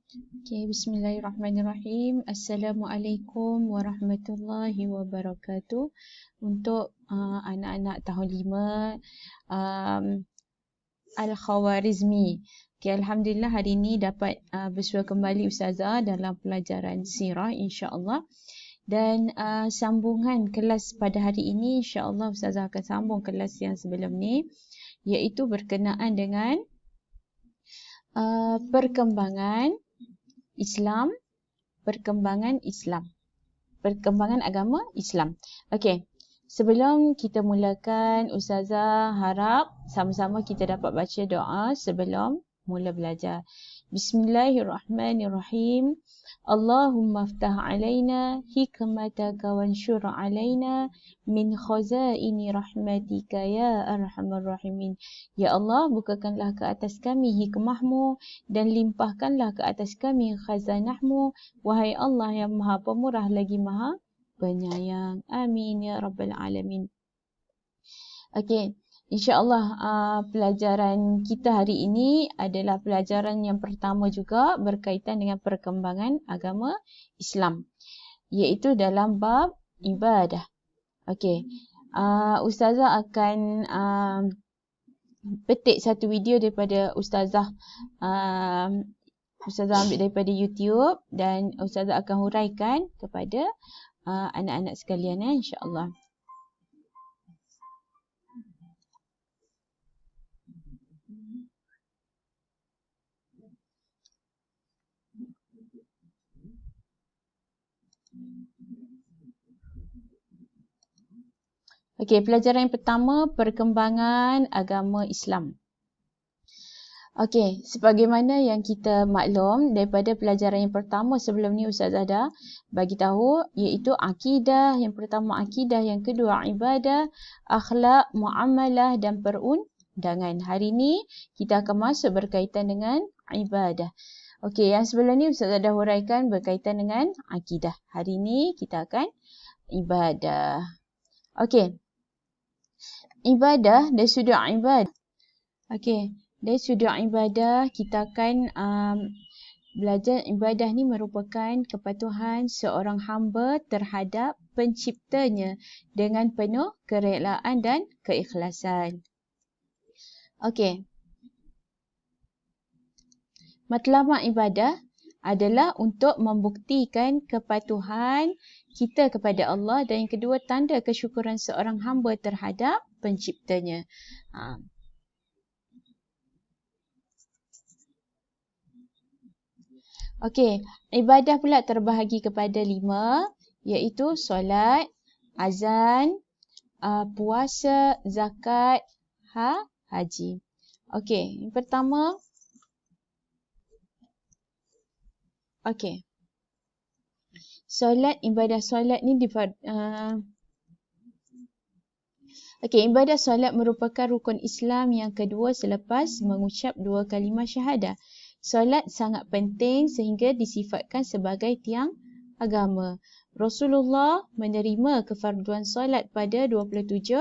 Okay, bismillahirrahmanirrahim. Assalamualaikum warahmatullahi wabarakatuh. Untuk anak-anak tahun 5 Al-Khawarizmi. Okay, Alhamdulillah hari ini dapat bersua kembali Ustazah dalam pelajaran sirah insya-Allah. Dan sambungan kelas pada hari ini insya-Allah Ustazah akan sambung kelas yang sebelum ni, iaitu berkenaan dengan perkembangan Islam, perkembangan agama Islam. Okey, sebelum kita mulakan, Ustazah harap sama-sama kita dapat baca doa sebelum mula belajar. Bismillahirrahmanirrahim. Allahumma aftah alaina hikmataka wanshur alaina min khazaini rahmatika ya arhamar rahimin. Ya Allah, bukakanlah ke atas kami hikmahmu dan limpahkanlah ke atas kami khazanahmu. Wahai Allah yang maha pemurah lagi maha penyayang. Amin ya rabbal alamin. Okey, insya-Allah pelajaran kita hari ini adalah pelajaran yang pertama juga berkaitan dengan perkembangan agama Islam, iaitu dalam bab ibadah. Okey, Ustazah akan petik satu video daripada Ustazah ambil daripada YouTube dan Ustazah akan huraikan kepada anak-anak sekalian insya-Allah. Okey, pelajaran yang pertama, perkembangan agama Islam. Okey, sebagaimana yang kita maklum daripada pelajaran yang pertama sebelum ni Ustazah dah bagi tahu, iaitu akidah. Yang pertama akidah, yang kedua ibadah, akhlak, muamalah dan perundangan. Hari ni kita akan masuk berkaitan dengan ibadah. Okey, yang sebelum ni Ustazah dah huraikan berkaitan dengan akidah. Hari ni kita akan ibadah. Okey. Ibadah dari sudut ibadah. Okey, dari sudut ibadah kita akan belajar ibadah ni merupakan kepatuhan seorang hamba terhadap penciptanya dengan penuh kerelaan dan keikhlasan. Okey. Matlamat ibadah adalah untuk membuktikan kepatuhan kita kepada Allah, dan yang kedua tanda kesyukuran seorang hamba terhadap penciptanya. Okey, ibadah pula terbahagi kepada 5, iaitu solat, azan, puasa, zakat, haji. Okey, yang pertama. Okey. Solat, ibadah solat ni ibadah solat merupakan rukun Islam yang kedua selepas mengucap 2 kalimah syahadah. Solat sangat penting sehingga disifatkan sebagai tiang agama. Rasulullah menerima kefarduan solat pada 27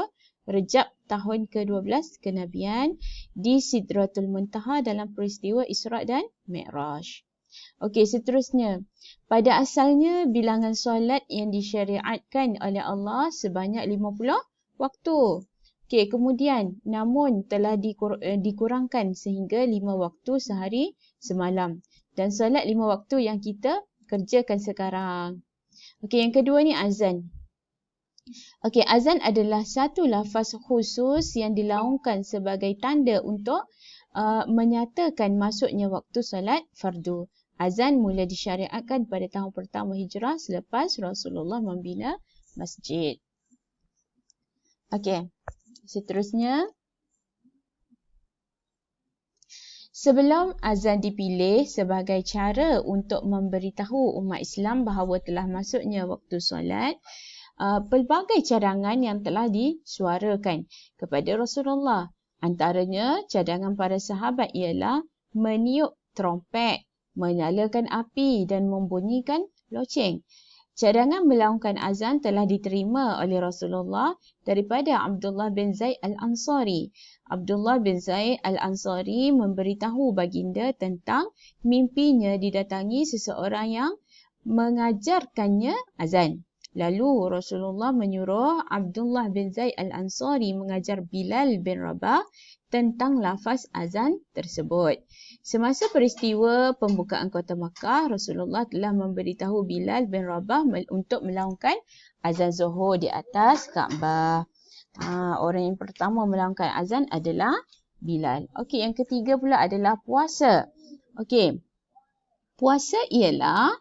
Rejab tahun ke-12 kenabian di Sidratul Muntaha dalam peristiwa Isra' dan Mi'raj. Okey, seterusnya. Pada asalnya, bilangan solat yang disyariatkan oleh Allah sebanyak 50 waktu. Okey, kemudian namun telah dikurangkan sehingga 5 waktu sehari semalam. Dan solat 5 waktu yang kita kerjakan sekarang. Okey, yang kedua ni azan. Okey, azan adalah satu lafaz khusus yang dilaungkan sebagai tanda untuk menyatakan masuknya waktu solat fardu. Azan mula disyariatkan pada tahun pertama Hijrah selepas Rasulullah membina masjid. Okey, seterusnya. Sebelum azan dipilih sebagai cara untuk memberitahu umat Islam bahawa telah masuknya waktu solat, pelbagai cadangan yang telah disuarakan kepada Rasulullah. Antaranya, cadangan para sahabat ialah meniup trompet, menyalakan api dan membunyikan loceng. Cadangan melaungkan azan telah diterima oleh Rasulullah daripada Abdullah bin Zaid Al-Ansari. Abdullah bin Zaid Al-Ansari memberitahu baginda tentang mimpinya didatangi seseorang yang mengajarkannya azan. Lalu Rasulullah menyuruh Abdullah bin Zaid Al-Ansari mengajar Bilal bin Rabah tentang lafaz azan tersebut. Semasa peristiwa pembukaan kota Makkah, Rasulullah telah memberitahu Bilal bin Rabah untuk melaungkan azan Zuhur di atas Kaabah. Orang yang pertama melaungkan azan adalah Bilal. Okey, yang ketiga pula adalah puasa. Okey. Puasa ialah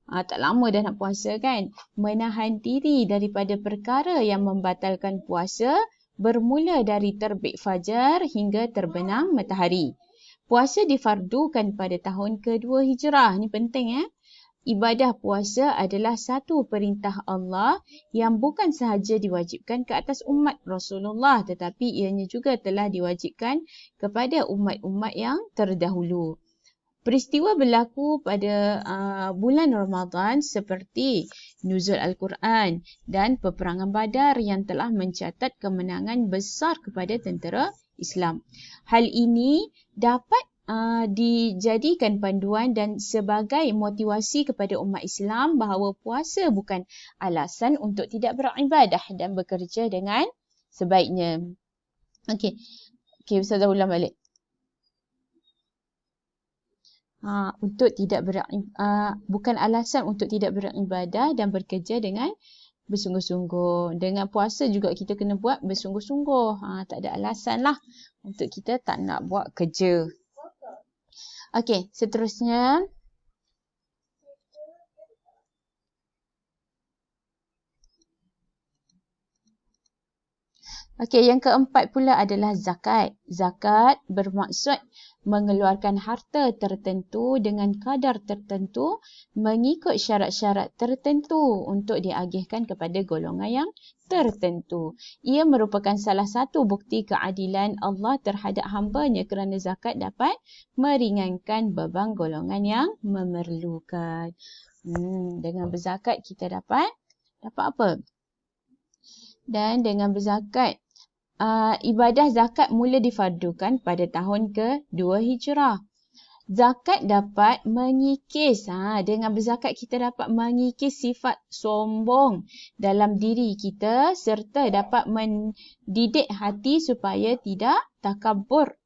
tak lama dah nak puasa kan? Menahan diri daripada perkara yang membatalkan puasa bermula dari terbit fajar hingga terbenam matahari. Puasa difardukan pada tahun kedua Hijrah. Ini penting Ibadah puasa adalah satu perintah Allah yang bukan sahaja diwajibkan ke atas umat Rasulullah tetapi ianya juga telah diwajibkan kepada umat-umat yang terdahulu. Peristiwa berlaku pada bulan Ramadan seperti nuzul Al-Quran dan peperangan Badar yang telah mencatat kemenangan besar kepada tentera Islam. Hal ini dapat dijadikan panduan dan sebagai motivasi kepada umat Islam bahawa puasa bukan alasan untuk tidak beribadah dan bekerja dengan sebaiknya. Okey, Ustazah ulang balik. Bukan alasan untuk tidak beribadah dan bekerja dengan bersungguh-sungguh. Dengan puasa juga kita kena buat bersungguh-sungguh. Tak ada alasan lah untuk kita tak nak buat kerja. Okey, seterusnya. Okey, yang keempat pula adalah zakat. Zakat bermaksud mengeluarkan harta tertentu dengan kadar tertentu mengikut syarat-syarat tertentu untuk diagihkan kepada golongan yang tertentu. Ia merupakan salah satu bukti keadilan Allah terhadap hamba-Nya kerana zakat dapat meringankan beban golongan yang memerlukan. Dengan berzakat kita dapat apa? Dan dengan berzakat, ibadah zakat mula difardukan pada tahun ke-2 Hijrah. Zakat dapat mengikis, dengan berzakat kita dapat mengikis sifat sombong dalam diri kita serta dapat mendidik hati supaya tidak takabur.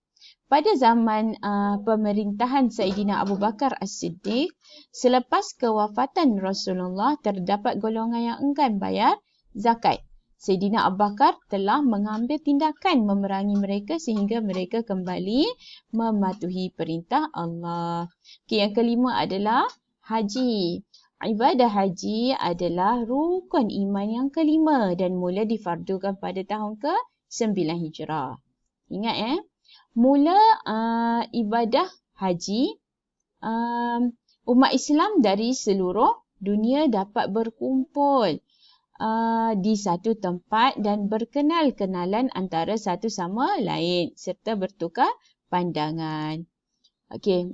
Pada zaman pemerintahan Saidina Abu Bakar As-Siddiq, selepas kewafatan Rasulullah, terdapat golongan yang enggan bayar zakat. Saidina Abu Bakar telah mengambil tindakan memerangi mereka sehingga mereka kembali mematuhi perintah Allah. Okay, yang kelima adalah haji. Ibadah haji adalah rukun iman yang kelima dan mula difardukan pada tahun ke-9 Hijrah. Ingat mula ibadah haji, umat Islam dari seluruh dunia dapat berkumpul di satu tempat dan berkenal-kenalan antara satu sama lain serta bertukar pandangan. Okey,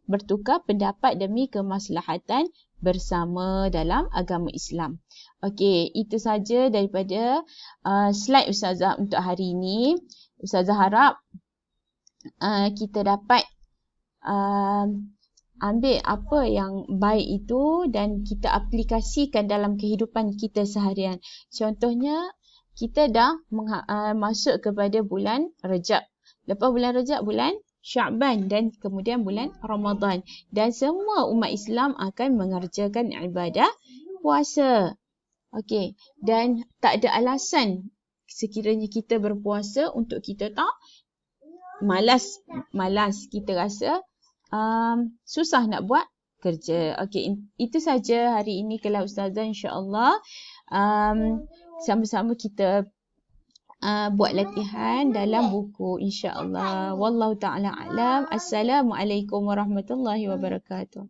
bertukar pendapat demi kemaslahatan bersama dalam agama Islam. Okey, itu saja daripada slide Ustazah untuk hari ini. Ustazah harap kita dapat ambil apa yang baik itu dan kita aplikasikan dalam kehidupan kita seharian. Contohnya, kita dah masuk kepada bulan Rajab. Lepas bulan Rajab, bulan Sya'ban dan kemudian bulan Ramadan. Dan semua umat Islam akan mengerjakan ibadah puasa. Okey, dan tak ada alasan sekiranya kita berpuasa untuk kita tak malas. Kita rasa susah nak buat kerja. Okey, itu saja hari ini kelas Ustazah, insya-Allah. Sama-sama kita buat latihan dalam buku, insya-Allah. Wallahu taala alam. Assalamualaikum warahmatullahi wabarakatuh.